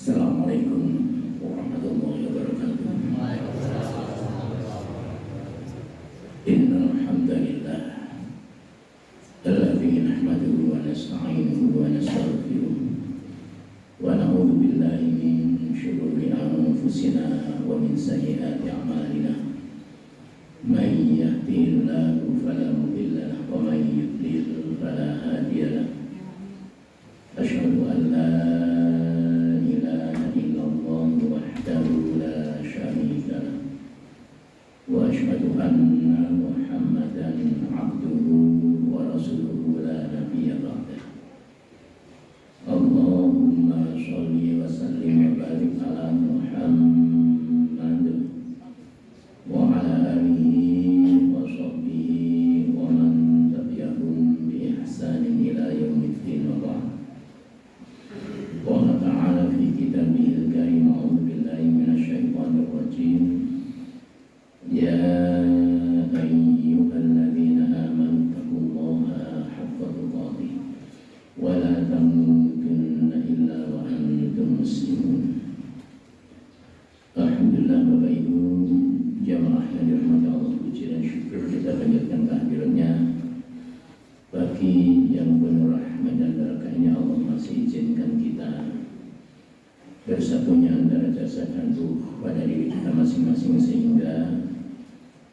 Assalamualaikum warahmatullahi wabarakatuh. Innal hamdalillah alladzi nahmaduhu wa nasta'inuhu wa nastaghfiruh wa na'udzu billahi min shururi anfusina wa min sayyiati a'malina. Man yahdihillahu fala mudilla lahu wa man yudlil fala hadiya lahu. Asyhadu an la وأشهد أن محمدا عبده ورسوله لا نبي بعده. اللهم صل وسلم وبارك على محمد وعلى آله وصحبه ومن تبعهم بإحسان إلى يوم الدين وبعد. قال تعالى في كتابه الكريم: أعوذ بالله من الشيطان الرجيم. يا أيها الذين آمنوا اتقوا الله حق تقاته ولا تموتن إلا وأنتم مسلمون. Alhamdulillah, Bapak Ibu jamaah yang dirahmati Allah, puji dan syukur kita panjatkan kehadirannya. Bagi yang penuh rahmat dan barakahnya, Allah masih izinkan kita bersatunya antara jasad dan ruh pada diri kita masing-masing, sehingga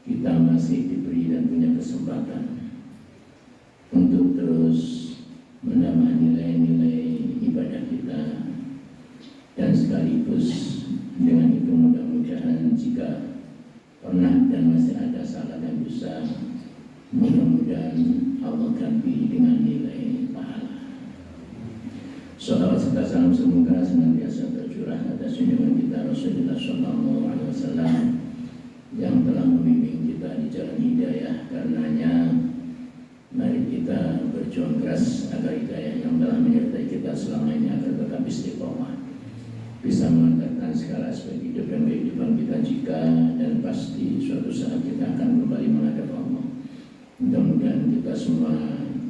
kita masih diberi dan punya kesempatan untuk terus menambah nilai-nilai ibadah kita, dan sekaligus dengan itu mudah-mudahan jika pernah dan masih ada salah dan dosa, mudah-mudahan Allah ganti dengan nilai pahala. Shalawat serta salam semoga senantiasa tercurah atas junjungan kita Rasulullah SAW yang telah membimbing kita di jalan hidayah. Karenanya mari kita berjuang keras agar hidayah yang telah menyertai kita selama ini agar tetap istiqomah, bisa mengantarkan segala aspek hidup dan kehidupan kita jika dan pasti suatu saat kita akan kembali menghadap Allah. Mudah-mudahan kita semua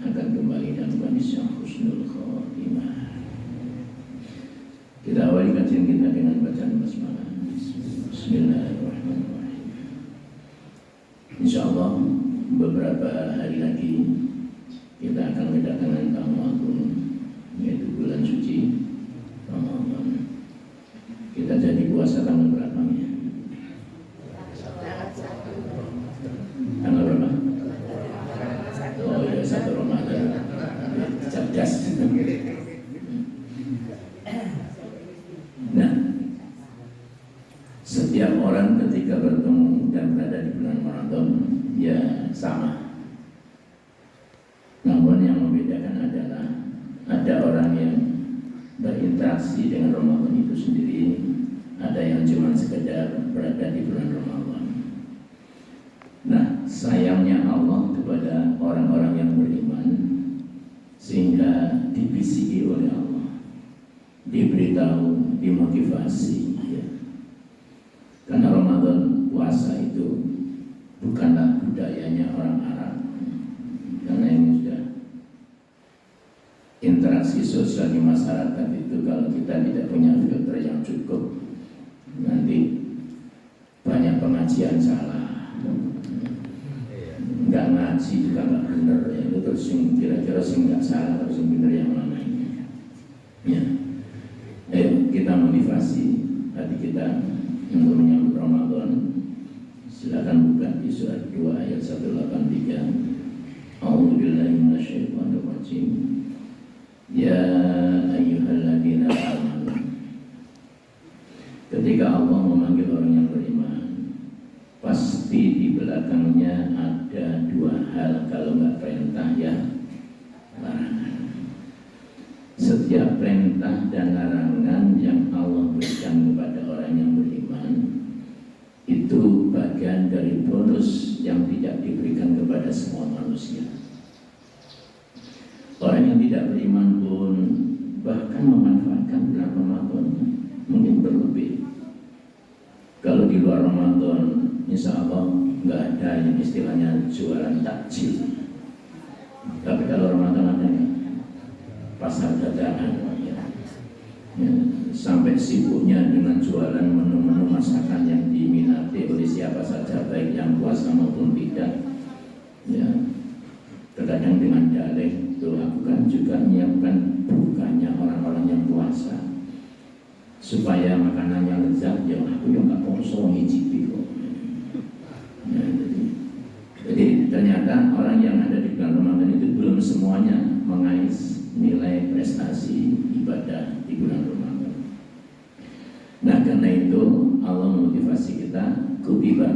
akan kembali dalam kondisi yang husnul khotimah. Kita awali kajian kita dengan bacaan basmalah. Bismillahirrahmanirrahim. InsyaAllah beberapa hari lagi kita akan kedatangan tamu agung, yaitu bulan suci Ramadan. Kita jadi puasa tanggal berapa ya? Tanggal berapa? Oh ya, 1 Ramadan. Cerdas. Nah, setiap orang ketika bertemu dan berada di bulan Ramadan ya sama. Namun yang membedakan adalah ada orang yang berinteraksi dengan Ramadan itu sendiri, ada yang cuma sekedar berada di bulan Ramadan. Nah, sayangnya Allah kepada orang-orang yang beriman, sehingga dibisiki oleh Allah, diberitahu, dimotivasi ya. Karena Ramadan puasa itu bukanlah budayanya orang Arab. Karena ini sudah interaksi sosial di masyarakat itu, kalau kita tidak punya filter yang cukup, nanti banyak pengajian salah, nggak ngaji juga nggak benar ya. Itu terus kira-kira sih nggak salah, terus yang benar yang mana ini ya. Ayo kita motivasi hati kita untuk menyambut Ramadan. Silakan buka di surat 2 ayat 183. A'udzubillahi minasyaitonirrajim. Ya ayyuhalladzina amanu. Ketika Allah memanggil orang yang beriman, pasti di belakangnya ada 2 hal, kalau nggak perintah ya larangan. Setiap perintah dan larangan yang Allah berikan kepada orang yang beriman itu bagian dari bonus yang tidak diberikan kepada semua manusia. Orang yang tidak beriman pun bahkan memanfaatkan bulan Ramadan mungkin berlebih. Kalau di luar Ramadan, insya Allah nggak ada yang istilahnya jualan takjil. Tapi kalau Ramadan ada nggak? Pasar dadakan ya. sampai sibuknya dengan jualan menu-menu masakan yang diminati oleh siapa saja, baik yang puasa maupun tidak. Ya, terkadang dengan dalih itu aku kan juga menyiapkan bukanya orang-orang yang puasa supaya makanannya lezat. Ya aku yang nggak poso ngicipi kok. Ya, jadi ternyata orang yang ada di bulan Ramadan itu belum semuanya mengais nilai prestasi ibadah di bulan Ramadan. Nah karena itu Allah motivasi kita, kutiba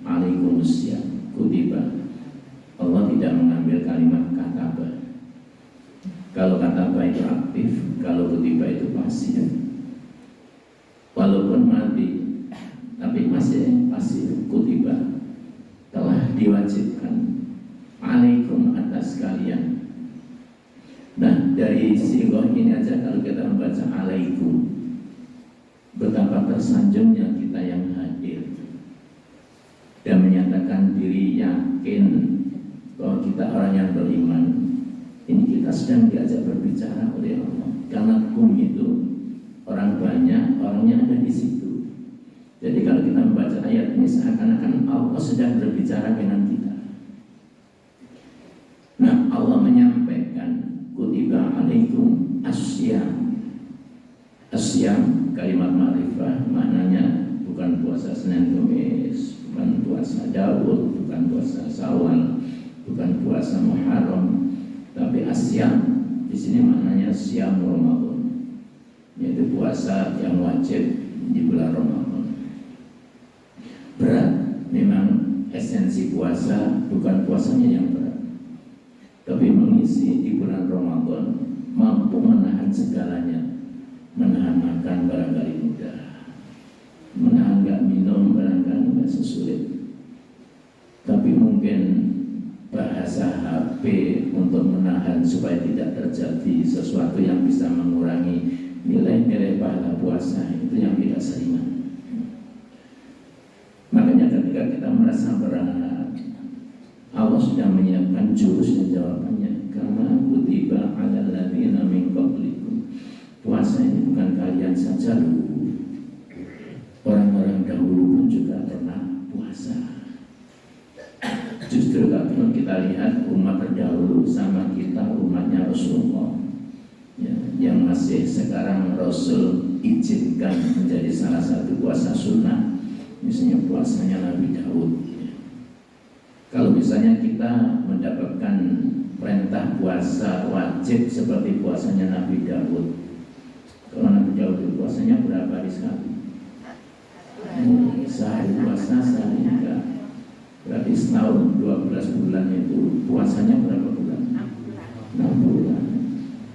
alaikumusiyam, kutiba. Allah tidak mengambil kalimat kataba. Kalau kataba itu aktif, kalau kutiba itu pasif. Walaupun mati, tapi masih pasif. Kutiba telah diwajibkan alaikum atas kalian. Nah dari sigoh ini aja kalau kita membaca alaikum, betapa tersanjungnya kita yang hadir dan menyatakan diri yakin bahwa kita orang yang beriman. Ini kita sedang diajak berbicara oleh Allah. Karena hukum itu orang banyak, orangnya ada di situ. Jadi kalau kita membaca ayat ini seakan-akan Allah sedang berbicara dengan kita. Nah Allah menyampaikan kutiba alaikum asyam. Asyam kalimat ma'rifah, maknanya bukan puasa Senin Kamis, bukan puasa Daud, bukan puasa Syawal, bukan puasa Muharram, tapi asyam di sini maknanya syam Ramadan, yaitu puasa yang wajib di bulan Ramadan. Berat memang, esensi puasa bukan puasanya yang berat, tapi mengisi di bulan Ramadan mampu menahan segalanya. Menahan makan barangkali mudah, menahan gak minum barangkali gak sesulit, tapi mungkin bahasa HP untuk menahan supaya tidak terjadi sesuatu yang bisa mengurangi nilai-nilai pahala puasa itu yang tidak seringan. Makanya ketika kita merasa berat, Allah sudah menyiapkan jurus dan jawabannya. Karena kutiba 'alal ladzina min qablikum. Puasa ini bukan kalian saja loh. Orang-orang dahulu pun juga pernah puasa. Justru kalau kita lihat umat terdahulu sama kita, umatnya Rasulullah ya, yang masih sekarang Rasul izinkan menjadi salah satu puasa sunnah, misalnya puasanya Nabi Daud ya. Kalau misalnya kita mendapatkan perintah puasa wajib seperti puasanya Nabi Daud, kalau Nabi Daud puasanya berapa hari sekali? Sehari puasa, sehari enggak. Berarti setahun 12 bulan itu puasanya berapa bulan? 6 bulan.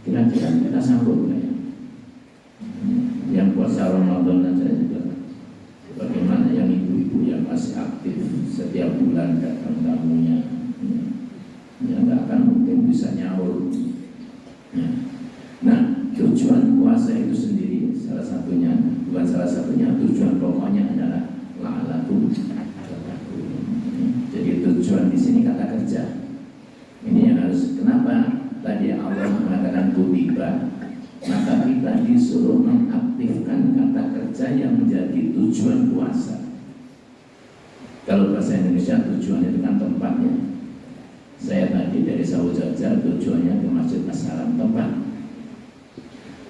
Kira-kira kita sanggup nggak ya? Yang puasa Ramadan saja juga. Bagaimana yang ibu-ibu yang masih aktif setiap bulan datang tamunya, ya nggak akan mungkin bisa nyaur. Nah tujuan puasa itu sendiri salah satunya, bukan salah satunya, tujuan pokoknya adalah la'alakum tattaqun. Jadi tujuan di sini kata kerja. Ini yang harus, kenapa tadi Allah mengatakan kutiba, maka kita disuruh mengaktifkan kata kerja yang menjadi tujuan puasa. Kalau bahasa Indonesia tujuan itu kan tempatnya. Saya tadi dari Sawojaja tujuannya ke Masjid As-Salam, tempat.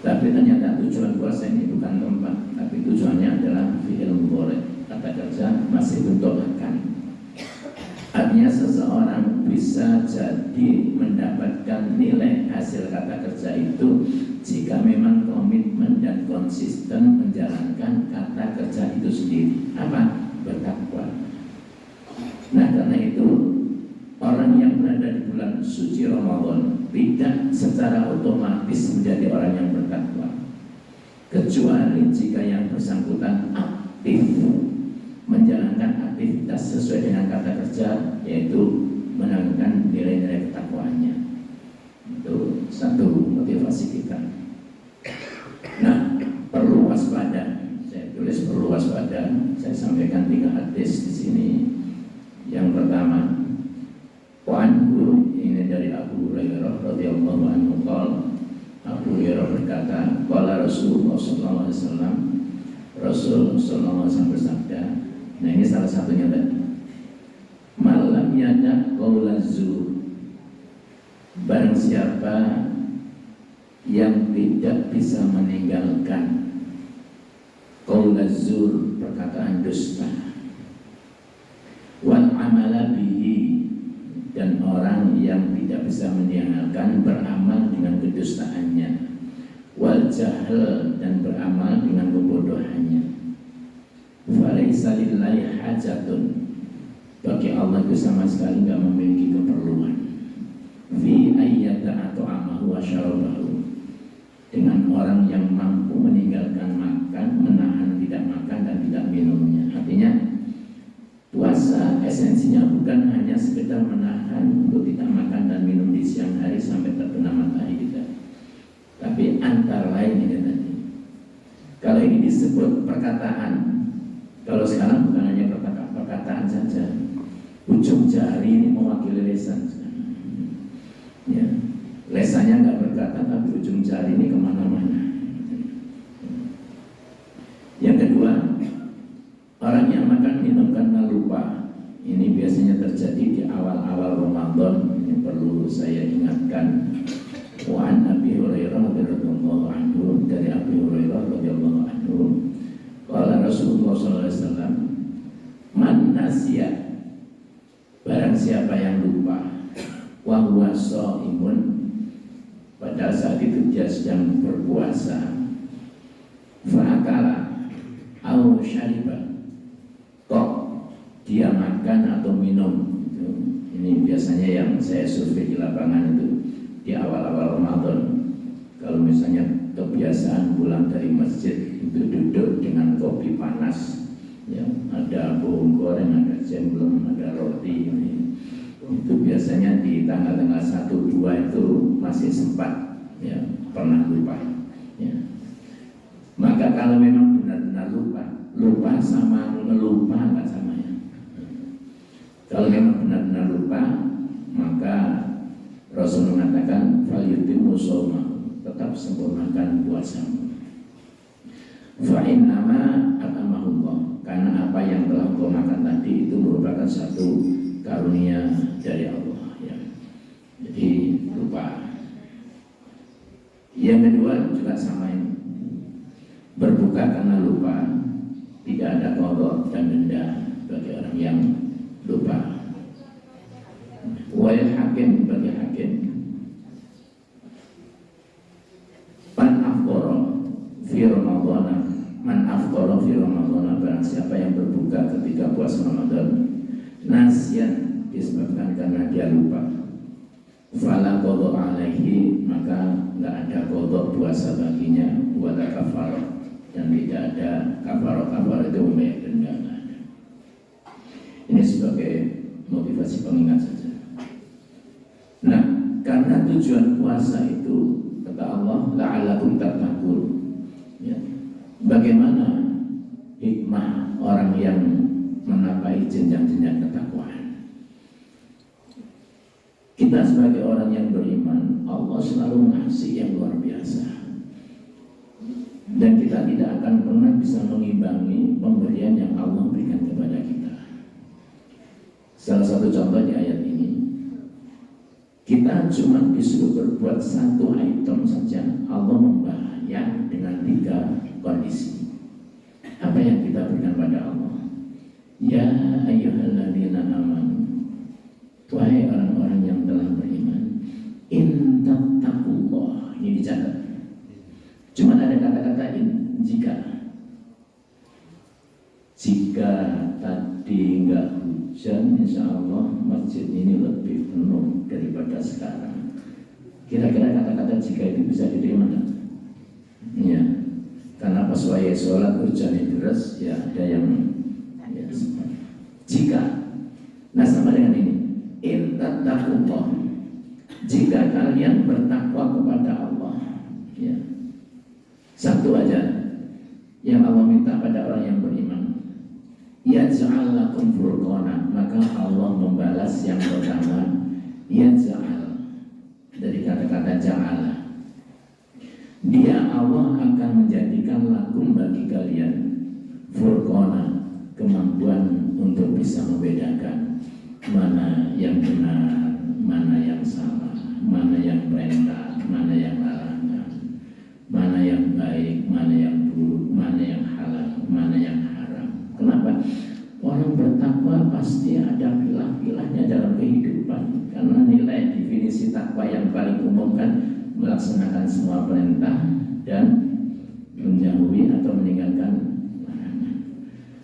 Tapi ternyata tujuan puasa ini bukan tempat, tapi tujuannya adalah fi'il mudhari, kata kerja masih bentuk akan. Artinya seseorang bisa jadi mendapatkan nilai hasil kata kerja itu jika memang komitmen dan konsisten menjalankan kata kerja itu sendiri. Apa? Bertakwa. Nah karena itu orang yang berada di bulan suci Ramadan tidak secara otomatis menjadi orang yang bertakwa, kecuali jika yang bersangkutan aktif menjalankan aktivitas sesuai dengan kata kerja, yaitu menanamkan nilai-nilai ketakwaannya. Itu satu motivasi kita. Nah, perlu waspada. Saya tulis perlu waspada. Saya sampaikan 3 hadis di sini. Yang pertama, Wa'anhu, ini dari Abu Hurairah radhiyallahu anhu qala Abu Hurairah berkata, qala Rasulullah sallallahu alaihi wasallam, Rasul sallallahu alaihi wasallam bersabda. Nah, ini salah satunya tadi. Malam yada qaulaz zur. Barang siapa yang tidak bisa meninggalkan qaulaz zur, perkataan dusta, wal amala bihi, dan orang yang tidak bisa meninggalkan beramal dengan kedustaannya, wal jahl, dan beramal dengan kebodohannya, falaisa lillahi hajatun, bagi Allah itu sama sekali tidak memiliki keperluan, fi ayyata atau amahu wa syarabahu, dengan orang yang mampu meninggalkan makan, menahan tidak makan dan tidak minumnya. Artinya puasa esensinya bukan hanya sekedar menahan untuk tidak makan dan minum di siang hari sampai terbenam matahari kita, tapi antara lain ini tadi. Kalau ini disebut perkataan, kalau sekarang bukan hanya perkataan saja, ujung jari ini mewakili lisan. Ya, lesannya nggak berkata, tapi ujung jari ini kemana-mana. Yang kedua, orang yang makan minum karena lupa. Ini biasanya terjadi di awal-awal Ramadan. Ini perlu saya ingatkan. Wa an Abi Hurairah radhiyallahu anhu, dari Abi Hurairah radhiyallahu anhu, qala Rasulullah sallallahu alaihi wasallam, man nasiya, barang siapa yang lupa, wa huwa shaimun, pada saat itu dia sedang berpuasa, fa'akala au syariba, kok dia makan atau minum. Ini biasanya yang saya survei di lapangan itu di awal-awal Ramadan. Kalau misalnya kebiasaan pulang dari masjid itu duduk dengan kopi panas, ya, ada bawang goreng, ada jemblem, ada roti. Itu biasanya di tanggal-tanggal 1-2 itu masih sempat, ya, pernah lupa, ya. Maka kalau memang benar-benar lupa sama ngelupa nggak sama, ya. Kalau memang benar-benar lupa, maka Rasul mengatakan falyutimmu shauma, tetap sempurnakan puasamu. Fa innama atamahullah, karena apa yang telah kau makan tadi itu merupakan satu karunia dari Allah, ya. Jadi lupa. Yang kedua juga sama ini, berbuka karena lupa, tidak ada qadha dan denda bagi orang yang lupa. Wal hakim, bagi hakim, man afqara fi Ramadhan, man afqara fi Ramadhan, barang siapa yang berbuka ketika puasa Ramadan, nasyan, disebabkan karena dia lupa, fala qadha alaihi, maka enggak ada qadha puasa baginya, wala kafarah, dan tidak ada kafarah. Kafarah itu membayar denda. Ini sebagai motivasi pengingat saja. Nah, karena tujuan puasa itu kata Allah la'allakum tattaqun, ya. Bagaimana hikmah orang yang menapai jenjang-jenjang ketakwaan? Kita sebagai orang yang beriman, Allah selalu mengasihi yang luar biasa, dan kita tidak akan pernah bisa mengimbangi pemberian yang Allah berikan kepada kita. Salah satu contoh di ayat ini, kita cuma disuruh berbuat satu item saja, Allah membayar dengan 3 kondisi. Apa yang kita berikan pada Allah? Ya ayyuhalladzina amanu, wahai orang-orang yang telah beriman, in tattaqullah, ini dicatat. Cuma ada kata-kata in, jika tadi enggak hujan, insya Allah masjid ini lebih penuh daripada sekarang. Kira-kira kata-kata jika itu bisa diterima enggak? Ya, karena pas waya sholat hujan deras, ya ada yang ya, jika. Nah, sama dengan ini, in tattaqullah, jika kalian bertakwa kepada Allah, ya. Satu aja yang Allah minta pada orang yang beriman, yaj'al lakum furqana, maka Allah membalas yang pertama, yaj'al, dari kata-kata ja'ala. Dia Allah akan menjadikan lakum bagi kalian furqana, kemampuan untuk bisa membedakan mana yang benar, mana yang salah, mana yang perintah, mana yang larangan, mana yang baik, mana yang buruk, mana yang halal, mana yang haram. Kenapa? Orang bertakwa pasti ada pilah-pilahnya dalam kehidupan, karena nilai definisi takwa yang paling umum kan melaksanakan semua perintah dan menjauhi atau meninggalkan larangan.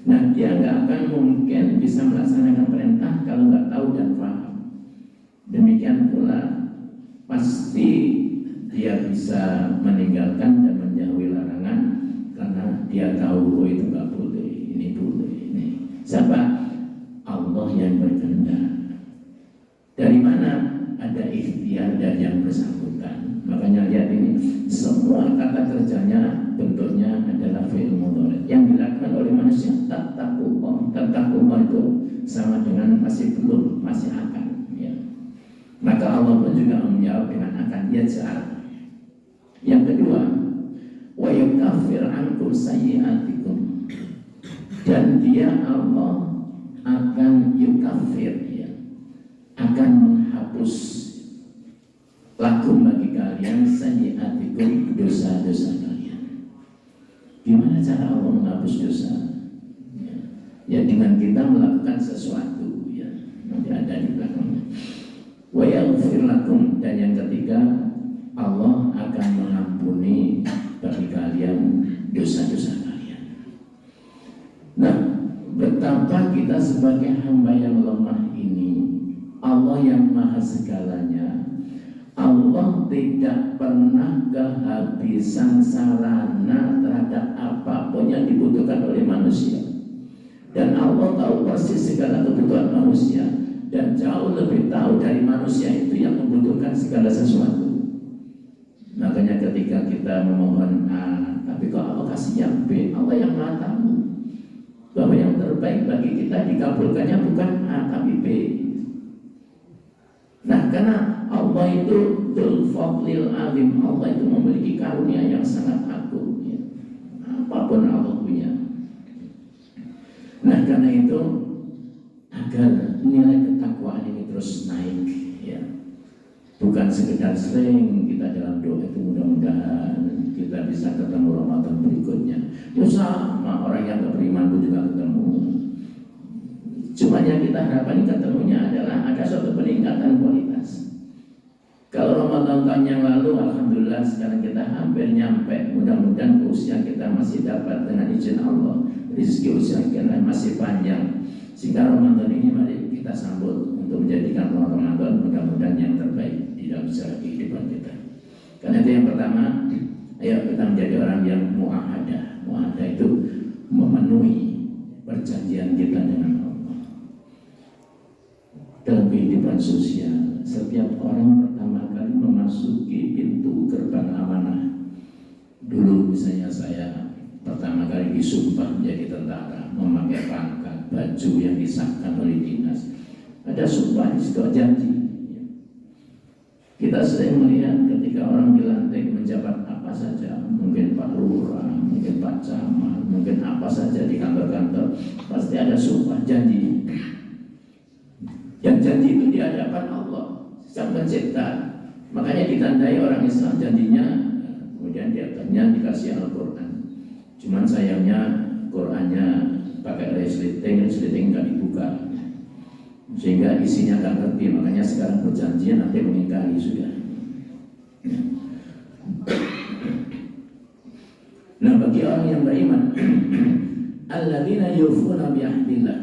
Nah, dia nggak akan mungkin bisa melaksanakan perintah kalau nggak tahu dan paham. Demikian pula pasti dia bisa meninggalkan dan menjauhi larangan karena dia tahu oh itu nggak boleh, ini boleh, ini. Siapa? Allah yang berkehendak. Dari mana ada ikhtiar dari yang bersangkutan? Makanya lihat ini, semua kata kerjanya bentuknya adalah fi'il mudhari yang dilakukan oleh manusia. Tattaqullah itu sama dengan masih belum, masih akan. Ya. Maka Allah pun juga menjawab dengan akan yaj'al. Yang kedua, wa yukaffir ankum sayyi'atikum, dan dia Allah akan yukaffir, ya, akan menghapus lakum bagi kalian sayyi'atikum, dosa-dosa kalian. Gimana cara Allah menghapus dosa? Ya dengan kita melakukan sesuatu, ya. Nanti ada di belakangnya. Wa yaghfir lakum, dan yang ketiga Allah akan mengampuni bagi kalian dosa-dosa kalian. Nah, betapa kita sebagai hamba yang lemah ini, Allah yang maha segalanya, Allah tidak pernah kehabisan sarana terhadap apapun yang dibutuhkan oleh manusia. Dan Allah tahu persis segala kebutuhan manusia, dan jauh lebih tahu dari manusia itu yang membutuhkan segala sesuatu. Makanya ketika kita memohon A, tapi kok Allah kasih yang B, Allah yang maha tahu bahwa yang terbaik bagi kita dikabulkannya bukan A tapi B. Nah, karena Allah itu Dzul Fadlil Azim, Allah itu memiliki karunia yang sangat agung, ya. Apapun Allah punya. Nah, karena itu agar nilai ketakwaan ini terus naik, ya. Bukan sekedar sering kita dalam doa itu mudah-mudahan kita bisa ketemu Ramadan berikutnya. Ya sama, orang yang gak beriman pun juga ketemu. Cuma yang kita harapkan ketemunya adalah ada suatu peningkatan kualitas. Kalau Ramadan tahun yang lalu, alhamdulillah sekarang kita hampir nyampe. Mudah-mudahan usia kita masih dapat dengan izin Allah. Rezeki usia kita masih panjang. Sehingga Ramadan ini mari kita sambut untuk menjadikan Ramadan mudah-mudahan yang terbaik di dalam sejarah kehidupan kita. Karena itu yang pertama, ayo kita menjadi orang yang mu'ahadah. Mu'ahadah itu memenuhi perjanjian kita dengan Allah. Dalam kehidupan sosial, setiap orang pertama kali memasuki pintu gerbang amanah. Dulu misalnya saya pertama kali disumpah menjadi tentara, memakai pangkat, baju yang disahkan oleh dinas. Ada sumpah di situ, janji. Kita sering melihat ketika orang dilantik menjabat apa saja, mungkin Pak Lurah, mungkin Pak Camat, mungkin apa saja di kantor-kantor, pasti ada sumpah janji. Yang janji itu di hadapan Allah, Sang Pencipta. Makanya ditandai orang Islam janjinya, kemudian di atasnya dikasih Al-Quran. Cuman sayangnya Qurannya pakai resleting nggak dibuka, sehingga isinya nggak ngerti. Makanya sekarang perjanjian nanti mengingkari sudah. Nah, bagi orang yang beriman, alladzina yufuna bi ahdillah,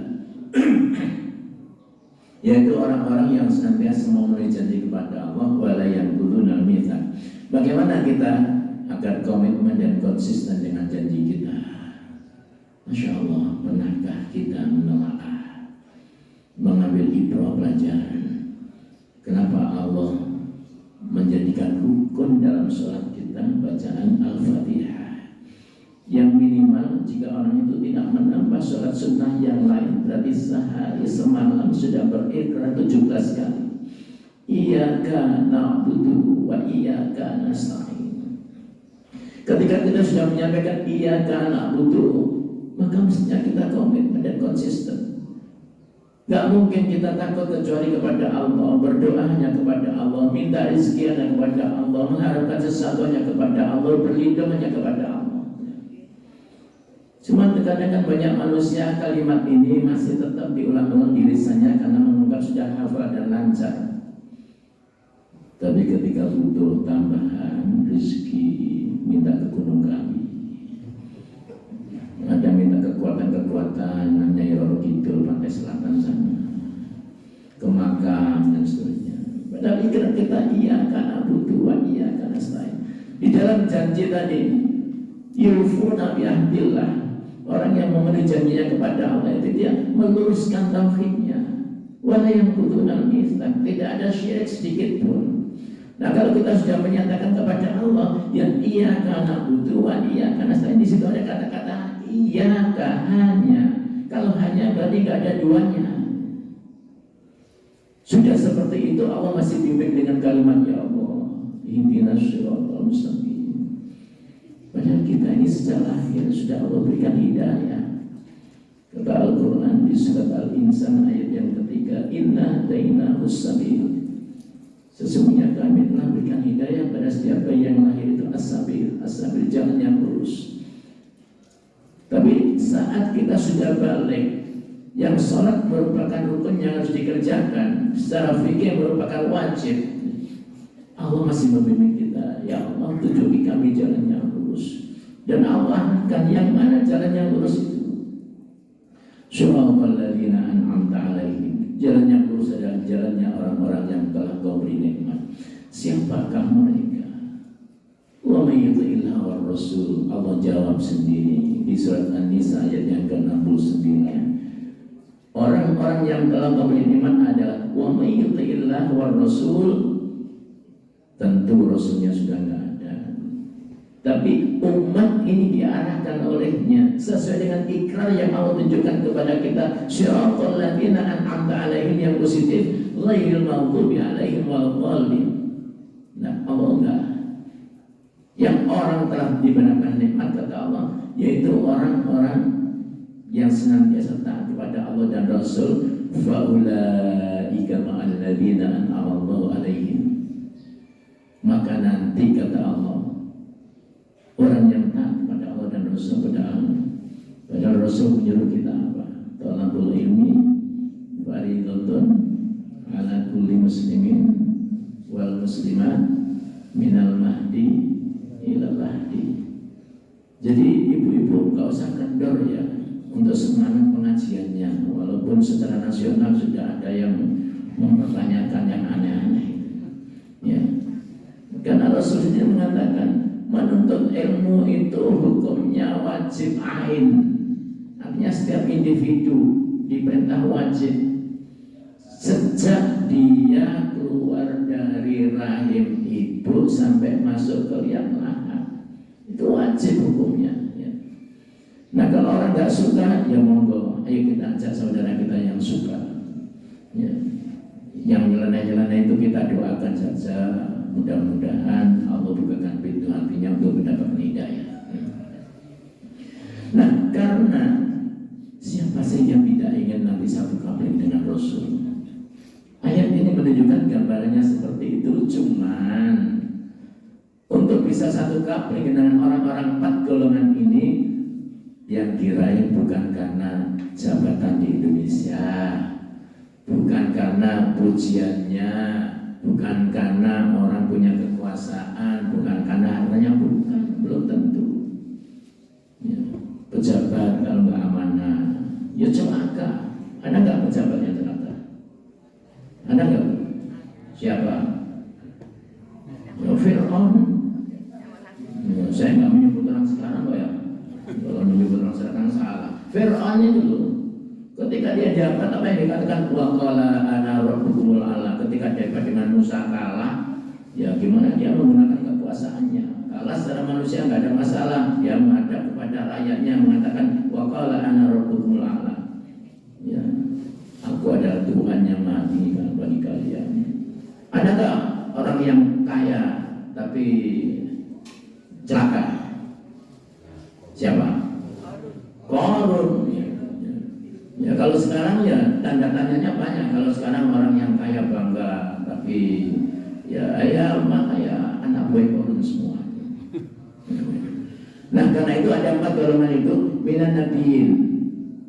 yaitu orang-orang yang senantiasa memenuhi janji kepada Allah, wala yanquduna al-mitsaq. Bagaimana kita agar komitmen dan konsisten dengan janji kita? Masya Allah, pernahkah kita menelaah, mengambil ibrah pelajaran? Kenapa Allah menjadikan rukun dalam sholat kita bacaan Al-Fatihah? Yang minimal jika orang itu tidak menambah sholat sunnah yang lain, berarti sehari semalam sudah berikrar 17 kali. Iyyaka na'budu wa iyyaka nasta'in. Ketika kita sudah menyampaikan iya karena butuh, maka mestinya kita komitmen dan konsisten. Gak mungkin kita takut kecuali kepada Allah, berdoa hanya kepada Allah, minta rezeki hanya kepada Allah, mengharapkan sesuatu hanya kepada Allah, berlindung hanya kepada Allah. Cuma kadang-kadang banyak manusia kalimat ini masih tetap diulang-ulang di lisannya karena menganggap sudah hafal dan lancar. Tapi ketika butuh tambahan rezeki, minta ke gunung kami, ada minta kekuatan-kekuatan Nyai Roro Kidul pantai selatan sana, ke makam dan seterusnya. Padahal ikhlas kita iya karena butuh, iya karena selain. Di dalam janji tadi, yufuna bi ahdillah, orang yang memenuhi janjinya kepada Allah itu dia meluruskan tauhidnya. Wala yang butuh mitsaq, tidak ada syirik sedikit pun. Nah, kalau kita sudah menyatakan kepada Allah yang iya karena butuh, iya karena selain, di situ ada kata-kata iya hanya. Kalau hanya berarti nggak ada duanya. Sudah seperti itu Allah masih bimbing dengan kalimat ya Allah, ihdinas siratal mustaqim. Padahal kita ini sejak lahir sudah Allah berikan hidayah. Kata Al-Quran di surat Al-Insan ayat yang ketiga, inna hadainahus sabil. Sesungguhnya kami telah berikan hidayah pada setiap bayi yang lahir itu as-sabil, jalan yang lurus. Tapi saat kita sudah balik, yang sholat merupakan rukun yang harus dikerjakan, secara fikih merupakan wajib, Allah masih membimbing kita, ya Allah tunjuki kami jalan yang lurus. Dan Allah akan yang mana jalan yang lurus itu? Syurahul ladzina an'amta alaihim. Jalan yang lurus adalah jalannya orang-orang yang telah Kau beri nikmat. Siapakah mereka? Wa may yuti'illah war rasul. Allah jawab sendiri di surat An-Nisa ayat yang ke-69. Orang-orang yang telah Kau beri nikmat adalah wa may yuti'illah war rasul. Tentu rasulnya sudah enggak ada. Tapi umat ini diarahkan olehnya sesuai dengan ikrar yang Allah tunjukkan kepada kita. Syiratal ladzina an'amta alaihim, yang positif, ghairil maghdubi alaihim waladdallin. Nah, Allah enggak. Yang orang telah diberikan nikmat kata Allah, yaitu orang-orang yang senantiasa taat kepada Allah dan Rasul. Faulaika ma'al ladzina an'ama Allahu alaihim. Maka nanti kata Allah, orang yang taat kepada Allah dan Rasul, padahal Rasul menyuruh kita apa? Talabul ilmi fariidatun ala kulli muslimin wal muslimat minal mahdi ilal lahdi. Jadi ibu-ibu gak usah kendor ya untuk semangat pengajiannya, walaupun secara nasional sudah ada yang mempertanyakan yang aneh-aneh. Ya, karena Rasul sendiri mengatakan menuntut ilmu itu hukumnya wajib ain. Artinya setiap individu diperintah wajib sejak dia keluar dari rahim ibu sampai masuk ke liang lahat. Itu wajib hukumnya ya. Nah, kalau orang gak suka, ya monggo, ayo kita ajak saudara kita yang suka ya. Yang nyeleneh-nyeleneh itu kita doakan saja, mudah-mudahan Allah bukakan pintu hatinya untuk mendapatkan hidayah. Nah, karena siapa sih yang tidak ingin nanti satu kabling dengan Rasul? Ayat ini menunjukkan gambarannya seperti itu. Cuman untuk bisa satu kabling dengan orang-orang 4 golongan ini, yang diraih bukan karena jabatan di Indonesia, bukan karena pujiannya, bukan karena orang punya kekuasaan, bukan karena hartanya, bukan, belum tentu. Ya, pejabat kalau nggak amanah, ya celaka. Ada nggak pejabat yang celaka? Ada nggak? Siapa? Ya, Fir'aun. Ya, saya nggak menyebut orang sekarang kok ya. Kalau menyebut orang sekarang salah. Fir'aun itu loh, ketika dia dapat apa yang dikatakan waqala ana rabbukumul a'la, ketika dapat dengan Musa kalah, ya gimana dia menggunakan kekuasaannya. Kalah secara manusia nggak ada masalah, dia menghadap kepada rakyatnya mengatakan waqala ana rabbukumul a'la. Ya, aku adalah Tuhan yang maha tinggi bagi kalian. Ada nggak orang yang kaya tapi celaka? Siapa? Korun. Ya kalau sekarang ya tanda tanyanya banyak. Kalau sekarang orang yang kaya bangga, tapi ya maka ya anak buah korun semua. Nah karena itu ada 4 golongan itu minan nabiyin.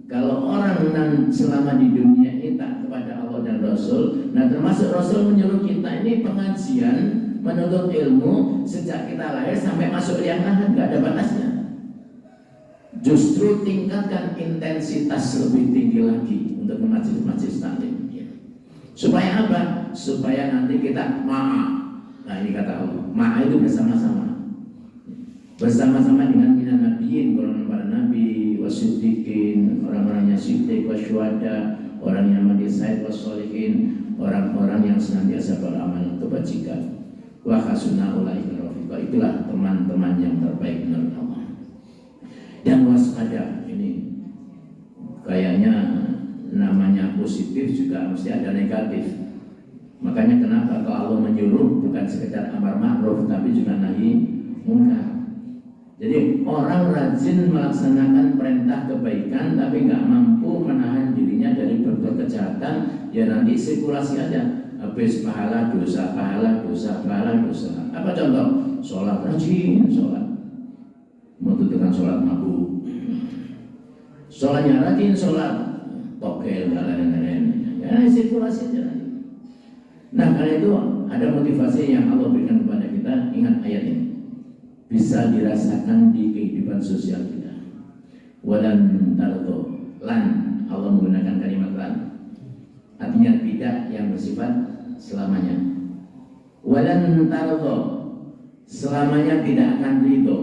Kalau orang selama di dunia ini tak kepada Allah dan Rasul, nah termasuk Rasul menyuruh kita ini pengajian, menuntut ilmu sejak kita lahir sampai masuk liang lahat, nggak ada batasnya. Justru tingkatkan intensitas lebih tinggi lagi untuk majlis-majlis taklim. Supaya apa? Supaya nanti kita ma'a. Nah ini kata Allah, ma'a itu bersama-sama dengan minan nabiyin, golongan para nabi, wasiddiqin, orang-orang yang siddiq, wasyuhada, orang yang mati syahid, wassolihin, orang-orang yang senantiasa beramal kebajikan. Wa hasuna ulaika rafiqa, itulah teman-teman yang terbaik menurut Allah. Dan waspada, ini kayaknya namanya positif juga mesti ada negatif. Makanya kenapa kalau Allah menyuruh bukan sekedar amar ma'ruf tapi juga nahi munkar. Jadi orang rajin melaksanakan perintah kebaikan tapi nggak mampu menahan dirinya dari berbuat kejahatan, ya nanti sirkulasi aja, habis pahala dosa. Apa contoh? Sholat rajin, sholat membutuhkan sholat mabuk, sholatnya rajin, sholat togel dan lain-lain, ya sirkulasi aja nanti. Nah karena itu ada motivasi yang Allah berikan kepada kita. Ingat ayat ini bisa dirasakan di kehidupan sosial kita. Walan tardo, lan, Allah menggunakan kalimat lan, artinya tidak yang bersifat selamanya. Walan tardo, selamanya tidak akan ridho.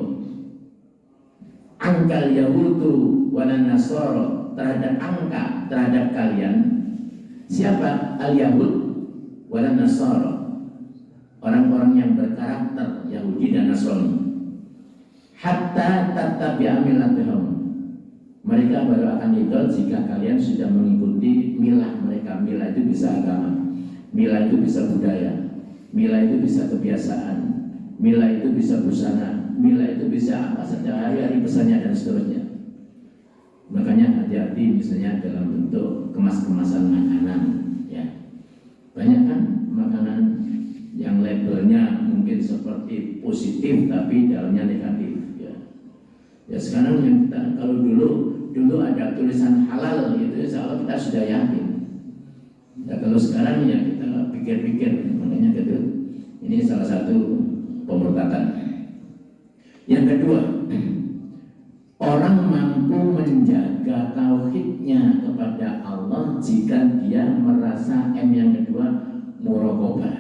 Angkal yahudu walan nasoro, terhadap kalian. Siapa? Al-Yahud walan nasoro, orang-orang yang berkarakter Yahudi dan Nasrani. Hatta tattabi'a millatahum, mereka baru akan ridho jika kalian sudah mengikuti milah mereka. Milah itu bisa agama, milah itu bisa budaya, milah itu bisa kebiasaan, milah itu bisa busana, milah itu bisa apa saja, hari-hari pesannya dan seterusnya. Makanya hati-hati misalnya dalam bentuk kemas-kemasan makanan, ya. Banyak kan makanan yang labelnya mungkin seperti positif tapi dalamnya negatif. Ya sekarang yang kita, kalau dulu ada tulisan halal gitu, insya Allah kita sudah yakin. Ya kalau sekarang ya kita pikir-pikir, makanya gitu. Ini salah satu pemurtatan. Yang kedua, orang mampu menjaga tauhidnya kepada Allah jika dia merasa yang kedua muraqabah,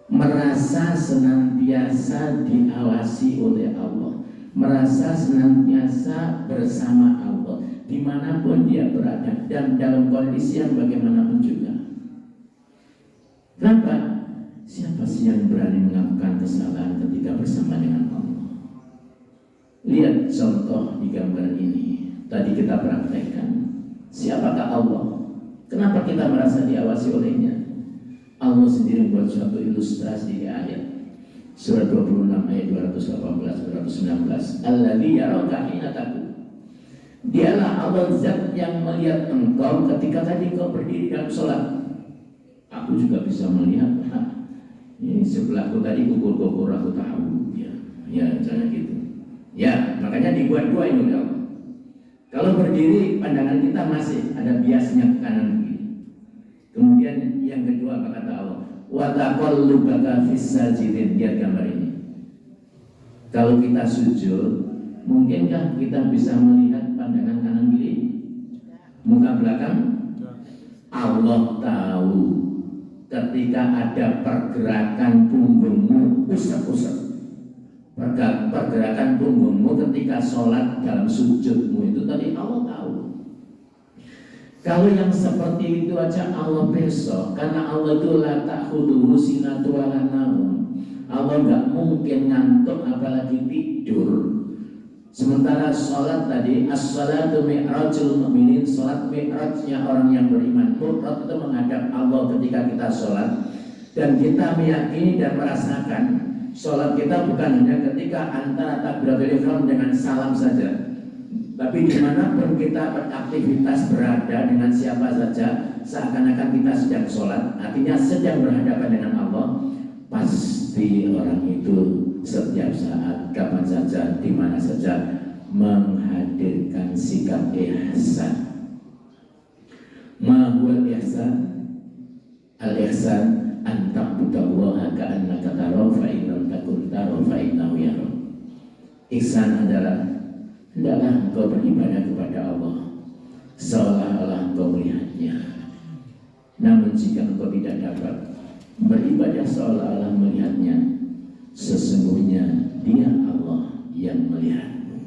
merasa senantiasa diawasi oleh Allah, merasa senantiasa bersama Allah dimanapun dia berada dan dalam kondisi yang bagaimanapun juga. Kenapa? Siapa sih yang berani melakukan kesalahan ketika bersama dengan Allah? Lihat contoh di gambar ini. Tadi kita praktekkan. Siapakah Allah? Kenapa kita merasa diawasi olehnya? Allah sendiri membuat suatu ilustrasi di ayat surat 26 ayat 218-219. Alladzi yaraka hina taqum. Dialah Allah zat yang melihat engkau ketika tadi kau berdiri dalam sholat. Aku juga bisa melihat. Ini sebelahku tadi kukur-kukur aku tahu. Ya jangan gitu. Ya makanya dibuat dua ini Allah. Kalau berdiri pandangan kita masih ada biasnya ke kanan kiri. Kemudian yang kedua apa kata Allah? Wa taqallubaka fis sajidin. Lihat gambar ini. Kalau kita sujud, mungkinkah kita bisa melihat pandangan kanan kiri? Muka belakang? Allah tahu ketika ada pergerakan punggungmu usap-usap. Pergerakan punggungmu ketika sholat dalam sujudmu itu tadi Allah tahu. Kalau yang seperti itu aja Allah besok, karena Allah itu la ta'khudhuhu sinatun wa la naum. Allah nggak mungkin ngantuk apalagi tidur. Sementara sholat tadi as-salatu mi'rajul mu'minin, sholat mi'rajnya orang yang beriman. Mi'raj itu menghadap Allah ketika kita sholat dan kita meyakini dan merasakan sholat kita bukan hanya ketika antara takbiratul ihram dengan salam saja, tapi dimanapun kita beraktivitas berada dengan siapa saja, seakan-akan kita sedang sholat, artinya sedang berhadapan dengan Allah. Pasti orang itu setiap saat, kapan saja, di mana saja menghadirkan sikap ihsan. Ma huwal ihsan? Al-ihsan an ta'budallaha ka'annaka tarahu fa in lam takun tarahu fa innahu yarah. Ihsan adalah hendaklah engkau beribadah kepada Allah seolah-olah engkau melihatnya. Namun jika engkau tidak dapat beribadah seolah-olah melihatnya, sesungguhnya Dia Allah yang melihatmu.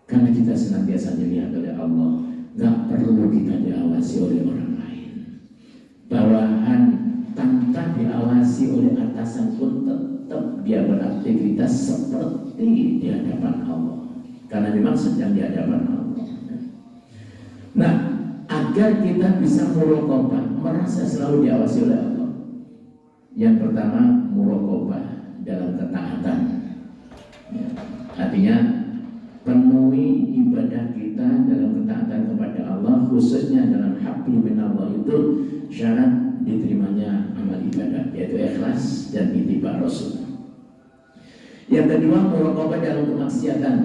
Karena kita senantiasa dilihat oleh Allah, gak perlu kita diawasi oleh orang lain. Bawahan tanpa diawasi oleh atasan pun tetap dia beraktivitas seperti di hadapan Allah, karena memang sedang di hadapan Allah. Nah, agar kita bisa muraqabah, merasa selalu diawasi oleh Allah, yang pertama muraqabah dalam ketaatan, ya, artinya penuhi ibadah kita dalam ketaatan kepada Allah, khususnya dalam hablum minallah itu syarat diterimanya amal ibadah, yaitu ikhlas dan ittiba Rasul. Yang kedua, muraqabah dalam kemaksiatan.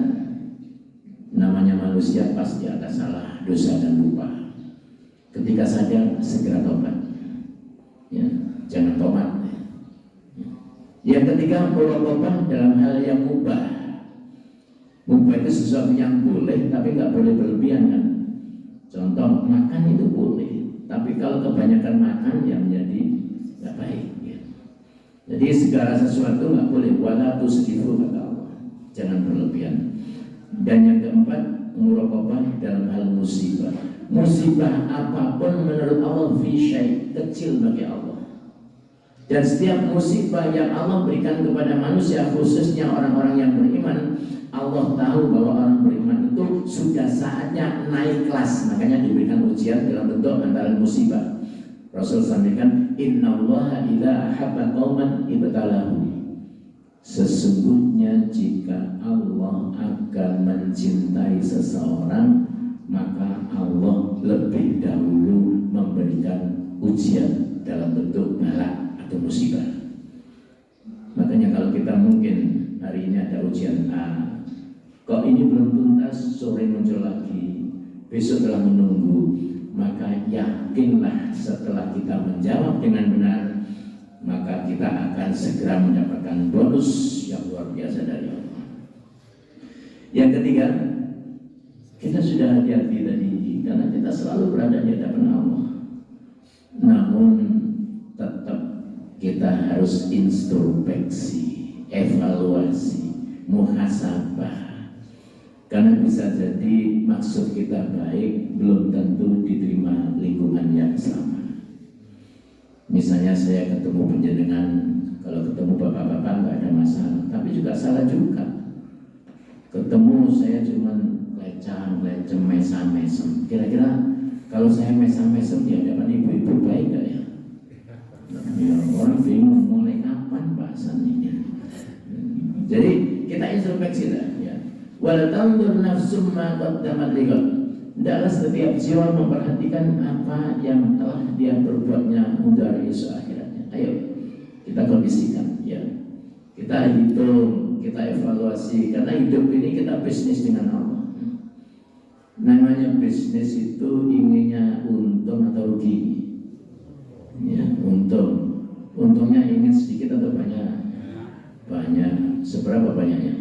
Namanya manusia pasti ada salah, dosa dan lupa. Ketika sadar segera tobat, ya, jangan tobat. Yang ketiga, muraqabah dalam hal yang mubah. Mubah itu sesuatu yang boleh tapi nggak boleh berlebihan kan. Contoh, makan itu boleh, tapi kalau kebanyakan makan yang menjadi nggak baik ya. Jadi segala sesuatu nggak boleh, wala tusrifu kata Allah, jangan berlebihan. Dan yang keempat, muraqabah dalam hal musibah. Musibah apapun menurut Allah fi syai', kecil bagi Allah. Dan setiap musibah yang Allah berikan kepada manusia, khususnya orang-orang yang beriman, Allah tahu bahwa orang beriman itu sudah saatnya naik kelas, makanya diberikan ujian dalam bentuk antara musibah. Rasul sampaikan, innallaha idza ahabba qauman ibtalahum. Sesungguhnya jika Allah akan mencintai seseorang, maka Allah lebih dahulu memberikan ujian dalam bentuk bala atau musibah. Makanya kalau kita mungkin hari ini ada ujian A, kok ini belum tuntas, sore muncul lagi, besok telah menunggu, maka yakinlah setelah kita menjawab dengan benar, maka kita akan segera mendapatkan bonus yang luar biasa dari Allah. Yang ketiga, kita sudah hati-hati tadi karena kita selalu berada di hadapan Allah. Namun tetap kita harus introspeksi, evaluasi, muhasabah. Karena bisa jadi maksud kita baik, belum tentu diterima lingkungan yang sama. Misalnya saya ketemu penjenengan, kalau ketemu bapak-bapak nggak ada masalah, tapi juga salah juga. Ketemu saya cuman lecem, mesam. Kira-kira kalau saya mesam di hadapan ibu-ibu baik nggak ya? Ya orang bingung mulai kapan bahasan ini. Jadi kita introspeksi lah ya. Wal tanzur nafsum ma qaddamat lighad. Hendaklah setiap jiwa memperhatikan apa yang telah dia perbuatnya untuk hari esok akhiratnya. Ayo kita kondisikan ya. Kita hitung, kita evaluasi, karena hidup ini kita bisnis dengan Allah. Namanya bisnis itu inginnya untung atau rugi? Ya, untung. Untungnya ingin sedikit atau banyak? Banyak. Seberapa banyaknya?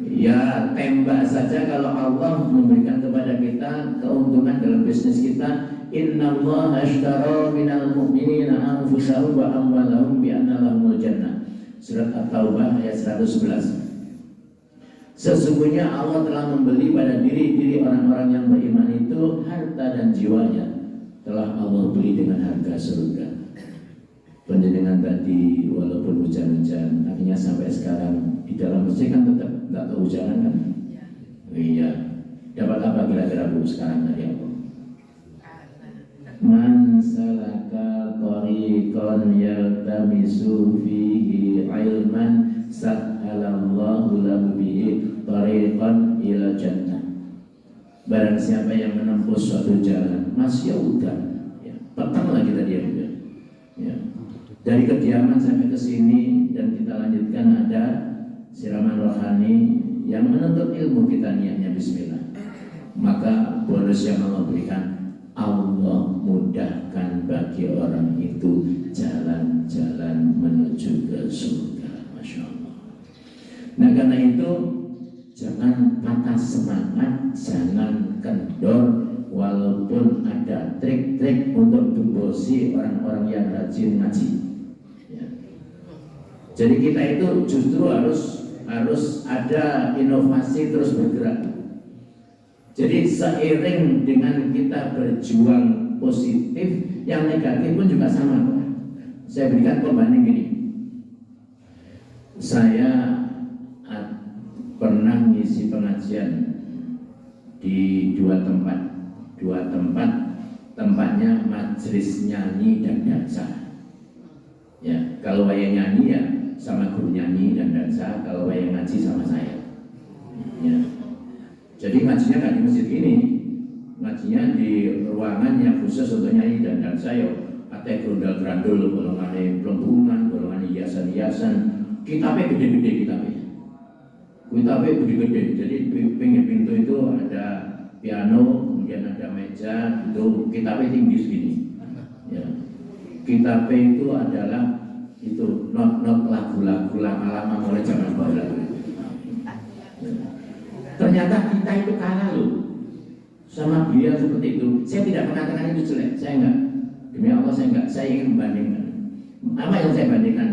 Ya tembak saja kalau Allah memberikan kepada kita keuntungan dalam bisnis kita. Innallaha ashtara minal mu'minina anfusahum wa amwalahum bi anna lahumul jannah. Surat At-Taubah ayat 111. Sesungguhnya Allah telah membeli pada diri orang-orang yang beriman itu harta dan jiwanya, telah Allah beli dengan harga surga. Penjenengan tadi walaupun hujan-hujan, artinya sampai sekarang di dalam masjid kan tetap nggak kehujanan kan? Ya. Iya. Dapat apa kira-kira Bu sekarang dari Allah? Man salaka tariqan Barang siapa yang menempuh suatu jalan, masih ya udah, ya, petang lah kita diam juga. Ya. Dari kediaman sampai ke sini dan kita lanjutkan ada siraman rohani yang menuntut ilmu, kita niatnya Bismillah. Maka bonus yang Allah berikan, Allah mudahkan bagi orang itu jalan-jalan menuju ke surga. Masya Allah. Nah karena itu jangan patah semangat, jangan kendor, walaupun ada trik-trik untuk membosi orang-orang yang rajin ngaji. Ya. Jadi kita itu justru harus ada inovasi, terus bergerak. Jadi seiring dengan kita berjuang positif, yang negatif pun juga sama. Saya berikan pembanding gini. Saya pernah ngisi pengajian di dua tempat, tempatnya majelis nyanyi dan dansa. Ya, kalau wayang nyanyi ya sama guru nyanyi dan dansa, kalau wayang ngaji sama saya. Ya. Jadi ngajinya nggak di masjid ini, ngajinya di ruangan yang khusus untuk nyanyi dan dansa. Ya, ate grundal-grandul, golongan pelembungan, golongan hiasan-hiasan, kitabnya gede-gede kitabnya. Kitabnya gede-gede, jadi pinggir pintu itu ada piano, kemudian ada meja, itu kitabnya tinggi segini. Ya. Kitabnya itu adalah itu not-not lagu-lagu lama-lama mulai zaman bahula. Ternyata kita itu kalah loh sama beliau seperti itu. Saya tidak mengatakan itu jelek, saya enggak. Demi Allah saya enggak, saya ingin membandingkan. Apa yang saya bandingkan?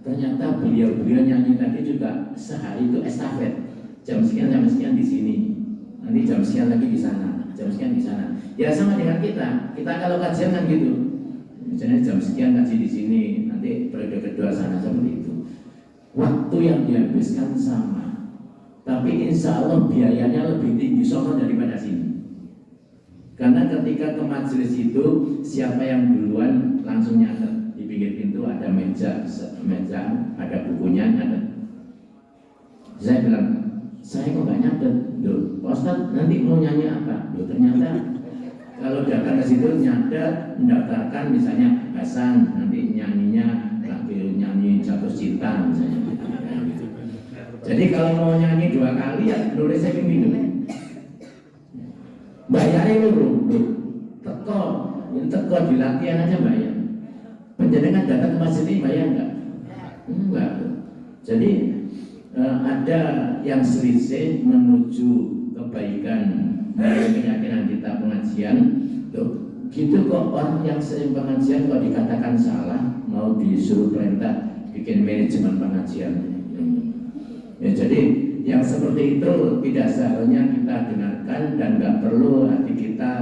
Ternyata beliau nyanyi tadi juga sehari itu estafet. Jam sekian di sini, nanti jam sekian lagi di sana, jam sekian di sana. Ya sama dengan kita kalau kajian kan gitu. Misalnya jam sekian ngaji di sini, nanti periode kedua sana, seperti itu. Waktu yang dihabiskan sama. Tapi insya Allah biayanya lebih tinggi sono daripada sini. Karena ketika ke majelis itu, siapa yang duluan langsung nyatet. Di pinggir pintu ada meja, ada bukunya, nyatet. Saya bilang, saya kok gak nyatet? Loh, Pak Ustadz nanti mau nyanyi apa? Loh, ternyata kalau datang ke situ nyatet, mendaftarkan misalnya Hasan, nanti nyanyinya lagi nyanyi Jatuh Cinta misalnya. Jadi kalau mau nyanyi 2 kali ya nulisnya pintu. Bayarnya lu teko di latihan aja bayar. Penjenengan datang ke masjid ini bayar enggak? Enggak. Jadi ada yang selisih menuju kebaikan dari keyakinan kita pengajian. Loh, gitu kok orang yang sering pengajian kok dikatakan salah, mau disuruh perintah bikin manajemen pengajian. Ya, jadi yang seperti itu tidak seharusnya kita dengarkan dan nggak perlu hati kita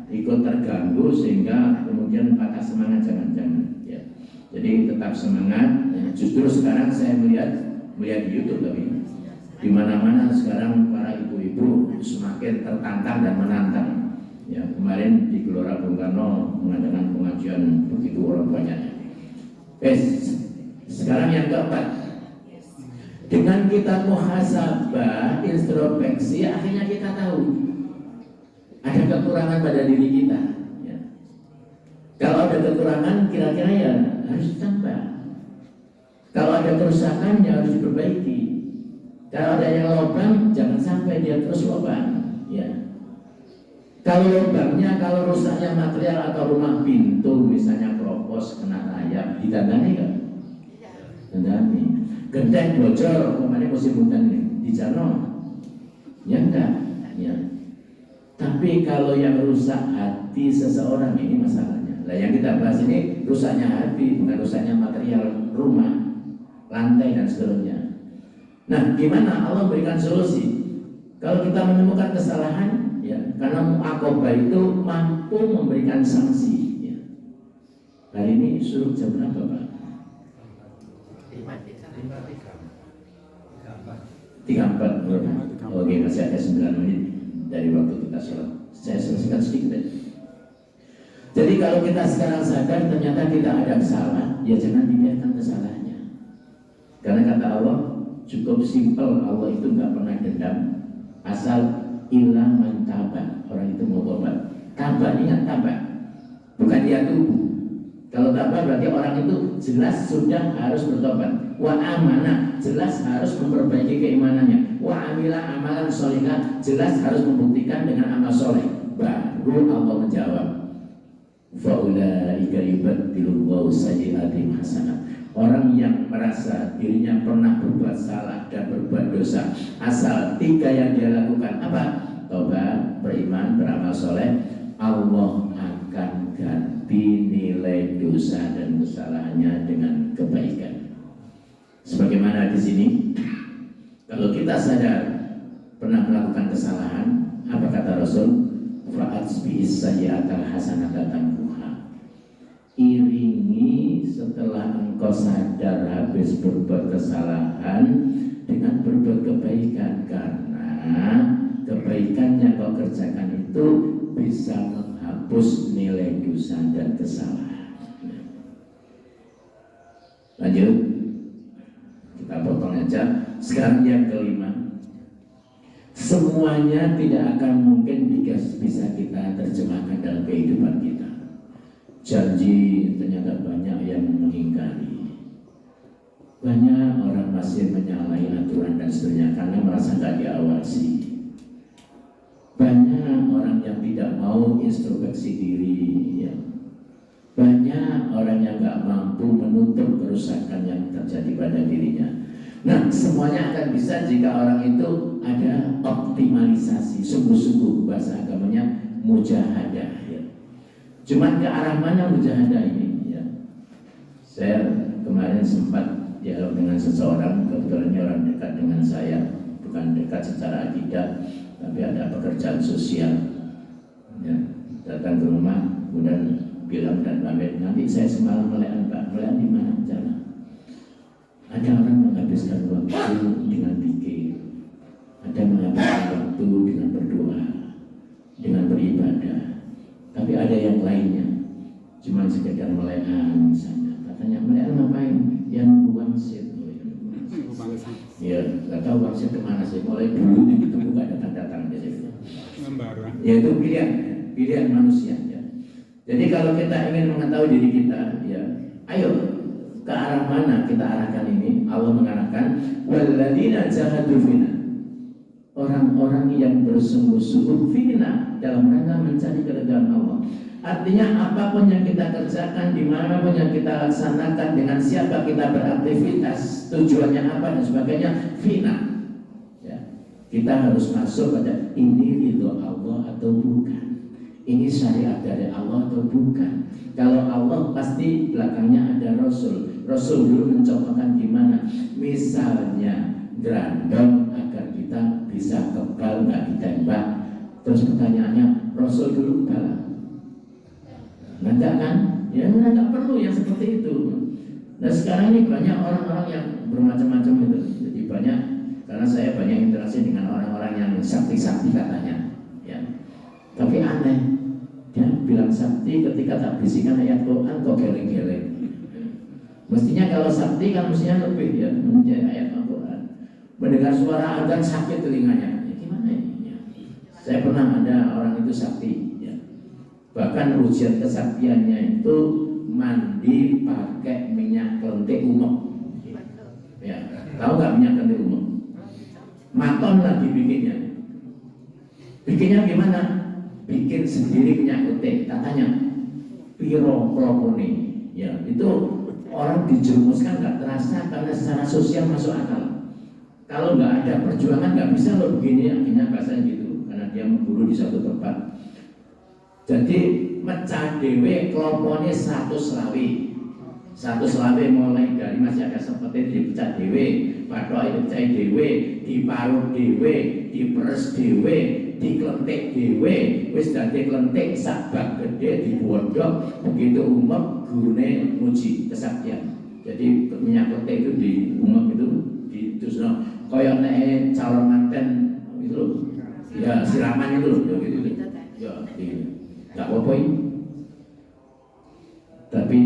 ikut terganggu sehingga kemudian patah semangat, jangan-jangan. Ya. Jadi tetap semangat. Ya, justru sekarang saya melihat di YouTube tapi di mana-mana sekarang para ibu-ibu semakin tertantang dan menantang. Ya, kemarin di Gelora Bung Karno mengadakan pengajian begitu orang banyaknya. Sekarang yang keempat. Dengan kita muhasabah, introspeksi, akhirnya kita tahu ada kekurangan pada diri kita. Ya. Kalau ada kekurangan, kira-kira ya harus ditambah. Kalau ada kerusakan, ya harus diperbaiki. Kalau ada yang lubang, jangan sampai dia terus lubang. Ya. Kalau lubangnya, kalau rusaknya material atau rumah pintu, misalnya keropos, kena rayap, ditandani nggak? Tandani. Genteng bocor, kemarin musim hujan ini di Jano, ya enggak, ya. Tapi kalau yang rusak hati seseorang ini masalahnya. Nah yang kita bahas ini rusaknya hati, bukan rusaknya material rumah, lantai dan seterusnya. Nah, gimana Allah berikan solusi? Kalau kita menemukan kesalahan, ya, karena mu'aqabah itu mampu memberikan sanksi. Ya. Hari ini suruh jam berapa, Pak? 34. Oke, masih ada 9 menit dari waktu kita sholat. Saya selesaikan sedikit aja. Jadi kalau kita sekarang sadar ternyata kita ada salah, ya jangan dibiarkan kesalahannya. Karena kata Allah cukup simpel, Allah itu nggak pernah dendam, asal illa man taba. Orang itu mau tobat. Taba, ingat taba, bukan dia tubuh. Kalau taba berarti orang itu jelas sudah harus bertobat. Wa amanah, jelas harus memperbaiki keimanannya. Wa amila amalan sholihah, jelas harus membuktikan dengan amal soleh. Baru Allah menjawab, faulaika yubaddilullahu sayyi'atihim hasanat. Orang yang merasa dirinya pernah berbuat salah dan berbuat dosa, asal 3 yang dia lakukan apa? Tobat, beriman, beramal soleh, Allah akan ganti nilai dosa dan kesalahannya dengan kebaikan. Sebagaimana di sini, kalau kita sadar pernah melakukan kesalahan, apa kata Rasul? Fa'atsbi'is sayyi'atal hasanata tamhuha. Iringi setelah engkau sadar habis berbuat kesalahan dengan berbuat kebaikan, karena kebaikan yang kau kerjakan itu bisa menghapus nilai dosa dan kesalahan. Lanjut, kita potong aja. Sekarang yang kelima, semuanya tidak akan mungkin bisa kita terjemahkan dalam kehidupan kita. Janji ternyata banyak yang mengingkari. Banyak orang masih menyalahi aturan dan seterusnya karena merasa tidak diawasi. Banyak orang yang tidak mau introspeksi diri, ya. Banyak orang yang nggak mampu menutup kerusakan yang terjadi pada dirinya. Nah, semuanya akan bisa jika orang itu ada optimalisasi, sungguh-sungguh, bahasa agamanya mujahadah, ya. Cuman ke arah mana mujahadah ini, ya? Saya kemarin sempat dialog dengan seseorang, kebetulan orang dekat dengan saya, bukan dekat secara akidah, tapi ada pekerjaan sosial, ya. Datang ke rumah, kemudian bilang dan pamit, nanti saya semalam melihat Pak, melihat di mana jalan. Ada orang menghabiskan waktu dengan pikir, ada menghabiskan waktu dengan berdoa, dengan beribadah, tapi ada yang lainnya, cuma sekedar melehan misalnya. Katanya melehan ngapain? Yang wangsit. Ya, nggak tahu wangsit kemana sih. Mulai dulu itu nggak datang-datang di situ. Ya itu pilihan manusia. Ya. Jadi kalau kita ingin mengetahui diri kita, ya, ayo ke arah mana kita arahkan ini? Allah mengarahkan walladzina jahadu fina. Orang-orang yang bersungguh-sungguh fina dalam rangka mencari keridhaan Allah. Artinya apapun yang kita kerjakan, dimanapun yang kita laksanakan, dengan siapa kita beraktivitas, tujuannya apa dan sebagainya, fina. Ya. Kita harus masuk pada ini ridho Allah atau bukan. Ini syariat dari Allah atau bukan. Kalau Allah pasti belakangnya ada Rasul. Rasul dulu mencontohkan gimana? Misalnya grandong agar kita bisa kebal, nggak ditembak. Terus pertanyaannya, Rasul dulu kebal? Enggak kan? Ya nggak perlu yang seperti itu. Nah sekarang ini banyak orang-orang yang bermacam-macam itu. Jadi banyak, karena saya banyak interaksi dengan orang-orang yang sakti-sakti katanya, ya. Tapi aneh, dia bilang sakti ketika tak bisikan ayat Quran kok geleng-geleng. Mestinya kalau sakti kan mestinya lebih, ya, menjadi ayat Al-Quran. Mendengar suara adzan sakit telinganya. Ya, gimana ini? Ya. Saya pernah ada orang itu sakti. Bahkan ujian kesaktiannya itu mandi pakai minyak kelentik umum. Ya, tahu nggak minyak kelentik umum? Maton lagi bikinnya. Bikinnya gimana? Bikin sendiri minyak kelentik. Katanya piro klopone. Ya, itu orang dijerumuskan nggak terasa karena secara sosial masuk akal. Kalau nggak ada perjuangan nggak bisa loh begini. Akhirnya bahasanya gitu. Karena dia memburu di satu tempat. Jadi mecah dewe kelopone 100 selawi. 100 selawi mulai dari masih ada seperti dipecah dewe, padahal dipecah dewe, diparut dewe, diperes dewe, diklentik dewe, wis dadi klentik sabak gede dibodok, begitu umum gurune muji kesaktian. Jadi minyak klentik itu di umum itu ditusno kaya nek calon manten itu loh. Ya siraman itu loh gitu. Ya, nggak apa-apa ini. Tapi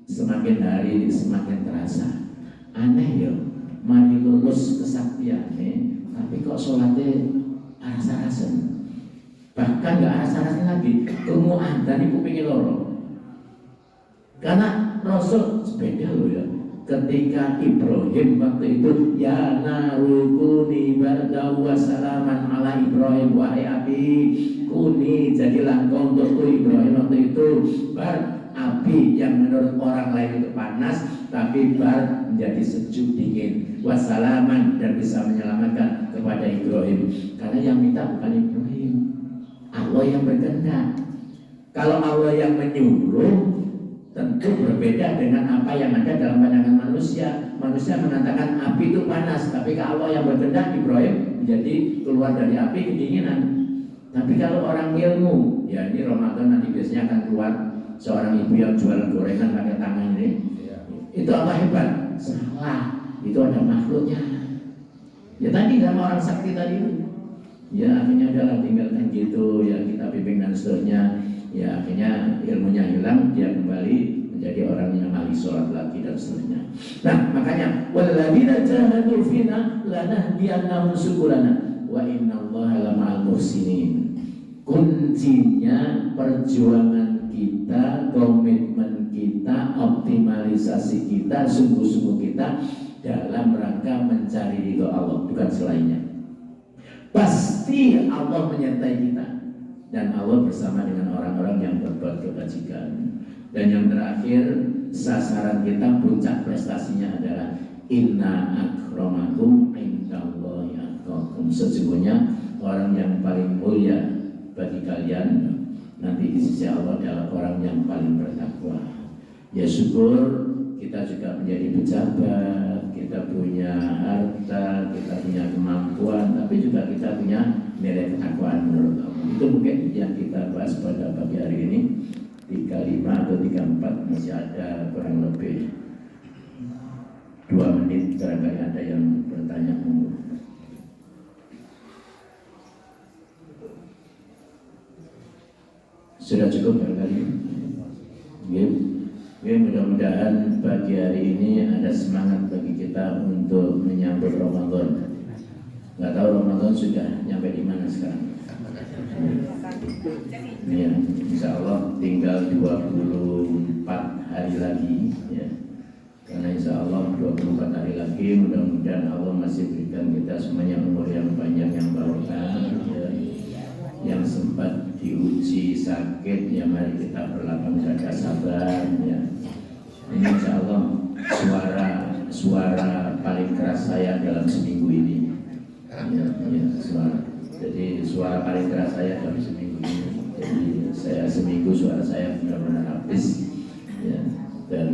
semakin hari semakin terasa aneh ya. Mari lulus kesaktiannya, tapi kok sholatnya rasa-rasen. Bahkan gak rasa-rasen lagi, krungu adzan iku kupinge loro. Karena Rasul sepeda loh ya. Ketika Ibrahim waktu itu ya narukuni bardaw wa salaman ala Ibrahim, wahai api kuni jadilah kau untukku Ibrahim waktu itu bar api yang menurut orang lain itu panas tapi bar menjadi sejuk dingin wasalaman dan bisa menyelamatkan kepada Ibrahim. Karena yang minta bukan Ibrahim, Allah yang berkehendak. Kalau Allah yang menyuruh tentu berbeda dengan apa yang ada dalam pandangan manusia. Manusia mengatakan api itu panas, tapi kalau Allah yang berkehendak Ibrahim menjadi keluar dari api kedinginan. Tapi kalau orang ilmu, ya ini Ramadan nanti biasanya akan keluar seorang ibu yang jualan gorengan pakai tangan ini. Itu apa hebat? Salah, itu ada makhluknya. Ya tadi sama orang sakti tadi itu. Ya akhirnya adalah tinggalkan gitu, ya kita bimbing dan seterusnya. Ya akhirnya ilmunya hilang, dia kembali menjadi orang yang ahli sholat lagi dan seterusnya. Nah makanya walladzina jahadu fina lanahdiyannahum subulana wa innallaha lama'al muhsinin. Kuncinya perjuangan kita, komitmen kita, optimalisasi kita, sungguh-sungguh kita dalam rangka mencari ridho Allah, bukan selainnya. Pasti Allah menyertai kita dan Allah bersama dengan orang-orang yang berbuat kebajikan. Dan yang terakhir, sasaran kita, puncak prestasinya adalah inna akramakum indallahi atqakum. Sesungguhnya orang yang paling mulia bagi kalian nanti di sisi Allah adalah orang yang paling bertakwa. Ya syukur kita juga menjadi pejabat, kita punya harta, kita punya kemampuan, tapi juga kita punya nilai ketakwaan menurut Allah. Itu mungkin yang kita bahas pada pagi hari ini. 35 atau 34 masih ada kurang lebih 2 menit, barangkali ada yang bertanya. Sudah cukup barangkali. Ya, mudah-mudahan pagi hari ini ada semangat bagi kita untuk menyambut Ramadan. Nggak tahu Ramadan sudah nyampe di mana sekarang. Ya, insya Allah tinggal 24 hari lagi ya. Karena insya Allah 24 hari lagi mudah-mudahan Allah masih berikan kita semuanya umur yang panjang yang barokah ya. Yang sempat diuji sakit ya mari kita berlapang dada sabar ya. Ini insya Allah suara paling keras saya dalam seminggu ini ya, suara. Jadi suara paling keras saya dalam seminggu ini. Jadi saya seminggu suara saya benar-benar habis ya. Dan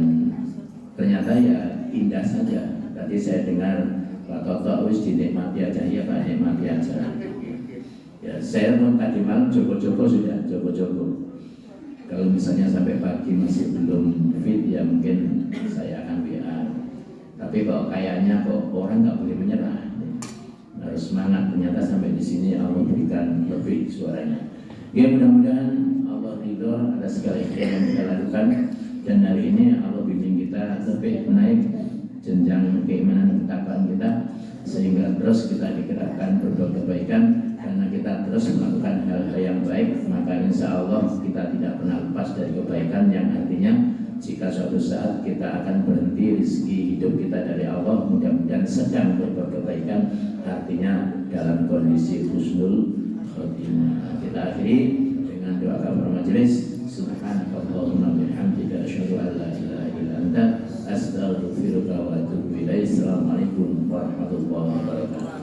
ternyata ya indah saja. Tadi saya dengar Pak Toto wis dinikmati aja, ya Pak, nikmati aja. Ya saya pun tadi malam joko-joko sudah joko-joko. Kalau misalnya sampai pagi masih belum fit ya mungkin saya akan WA. Tapi kalau kayaknya kok orang nggak boleh menyerah. Harus semangat, ternyata sampai di sini Allah berikan lebih suaranya. Ya mudah-mudahan Allah ridho atas segala yang kita lakukan dan hari ini Allah bimbing kita lebih naik jenjang keimanan ketakwaan kita sehingga terus kita digerakkan berbuat kebaikan karena kita terus melakukan hal-hal yang baik maka insya Allah kita tidak pernah lepas dari kebaikan yang artinya jika suatu saat kita akan berhenti rezeki hidup kita dari Allah mudah-mudahan sedang berbuat kebaikan artinya dalam kondisi husnul khotimah. Kita akhiri dengan doa kafaratul majelis. Subhanakallahumma bihamdika asyhadu an la ilaha illa anta astaghfiruka wa atubu ilaik. Assalamualaikum warahmatullahi wabarakatuh.